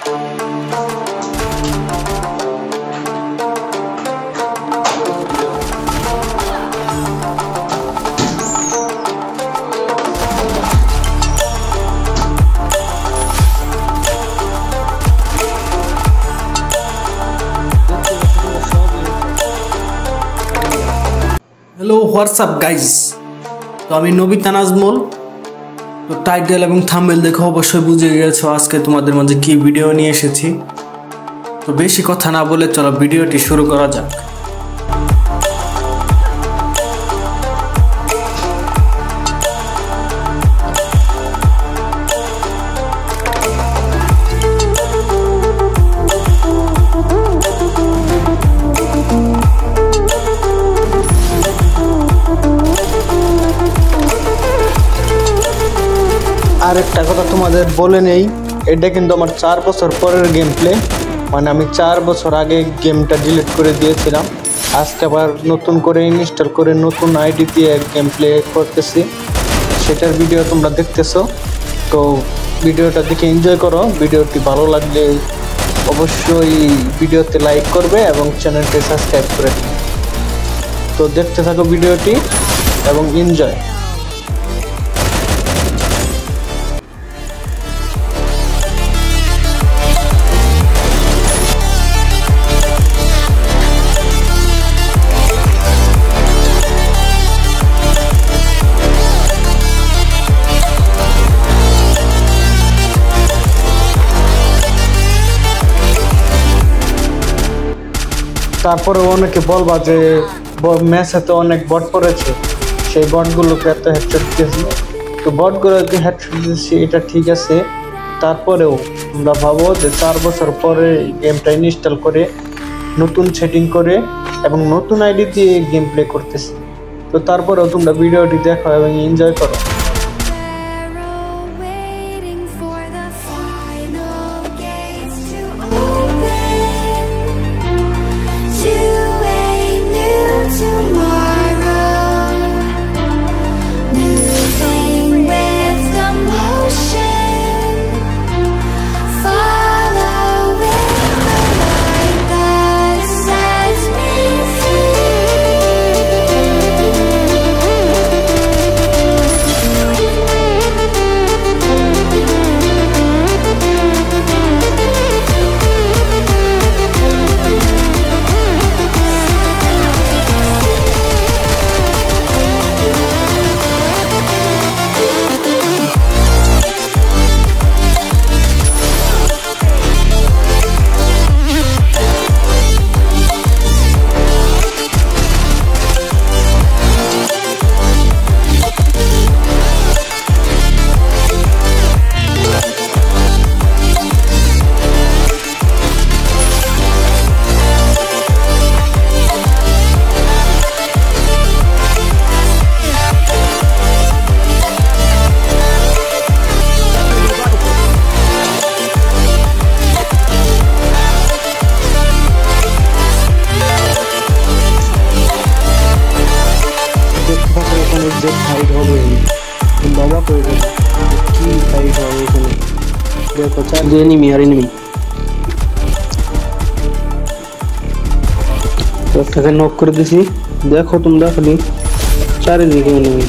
Hello what's up guys तो আমি Nobita Nazmul তো টাইটেল এবং থাম্বনেল দেখে অবশ্যই বুঝে গেছো আজকে তোমাদের মাঝে কি ভিডিও নিয়ে এসেছি তো বেশি কথা না বলে চলো ভিডিওটি শুরু করা যাক আরেকটা কথা তোমাদের বলে নেই এটা কিন্তু আমার 4 বছর পরের গেম প্লে মানে আমি 4 বছর আগে গেমটা ডিলিট করে দিয়েছিলাম আজকে আবার নতুন করে ইনস্টল করে নতুন আইডি দিয়ে গেম প্লে করতেছি সেটার ভিডিও তোমরা দেখতেছো তো ভিডিওটা দেখে এনজয় করো ভিডিওটি ভালো লাগলে অবশ্যই ভিডিওতে লাইক করবে এবং চ্যানেলটি সাবস্ক্রাইব করে দিবে তো দেখতে থাকো ভিডিওটি এবং এনজয় তারপরে অনেকে বলবা যে ম্যাচে তো অনেক বট পড়েছে সেই বটগুলোকে এত হেডশট দিয়েছি তো বটগুলোকে হেডশট দিয়েছি এটা ঠিক আছে তারপরেও তোমরা ভাবো যে 4 বছর পরে গেমটা ইনস্টল করে নতুন সেটিং করে এবং নতুন আইডি দিয়ে গেম প্লে করতেছি তো তারপরেও তোমরা ভিডিওটি দেখো এবং এনজয় করো যে ফাইট হবে বাবা করে দেবে কি ফাইট হবে এখানে দেখো চার যে এনিমি আর এনিমি একটাকে নক করে দিছি দেখো তোমরা খালি চারিদিকে এনিমি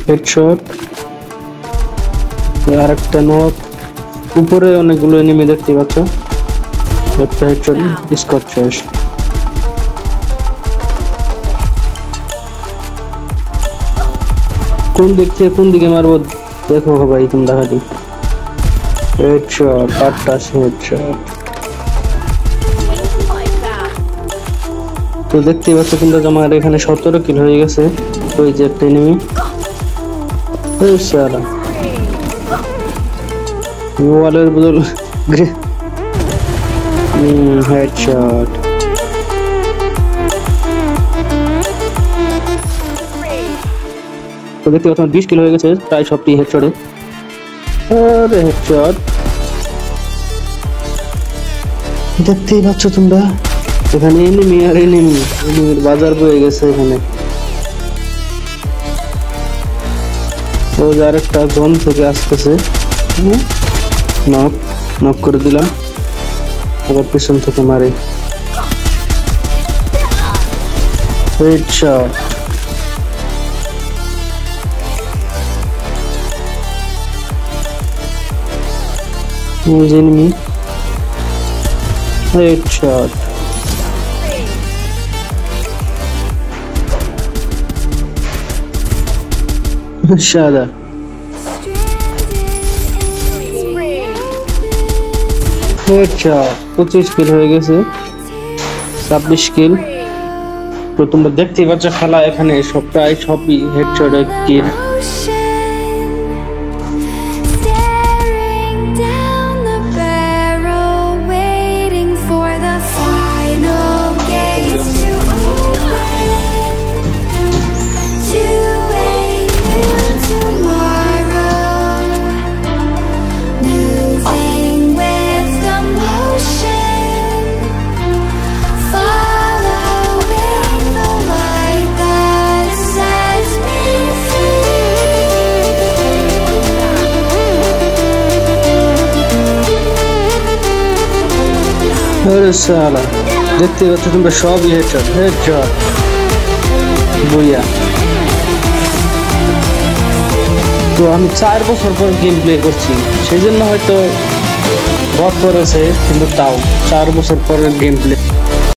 হেডশট আরেকটা নক উপরে অনেকগুলো এনিমি দেখতে পাচ্ছ একটা হেডশট স্কোর শেষ কোন দিকে মারবো দেখো ভাই তোমরা খালি হেডশট আটটা হেডশট তো দেখতে পাচ্ছ তোমরা আমার এখানে 17 কিল হয়ে গেছে ওই যে একটা এনিমি এই সারা ওয়ালের বদল হেডশট তো দেখতে পাচ্ছ 20 কিল হয়ে গেছে প্রায় সবটি হেডশটে আরে হেডশট দেখতেই পাচ্ছ তোমরা এখানে এনিমির বাজার বয়ে গেছে এখানে ও যে আরেকটা জোন থেকে আসতেছে, নক নক করে দিলাম, আবার পিছন থেকে মারি, হেডশট। enemy headshot. সাদা হেডশট। 25 কিল হয়ে গেছে, 26 কিল। তো তোমরা দেখতেই পাচ্ছ খেলা এখানে সবই হেডশটের কিল। আরে শালা, দেখতে পাচ্ছ তোমরা সবই হেডশট হেডশট, বইয়া। তো আমি 4 বছর পর গেম প্লে করছি, সেই জন্য হয়তো বট করেছে, কিন্তু তাও 4 বছর পরের গেম প্লে।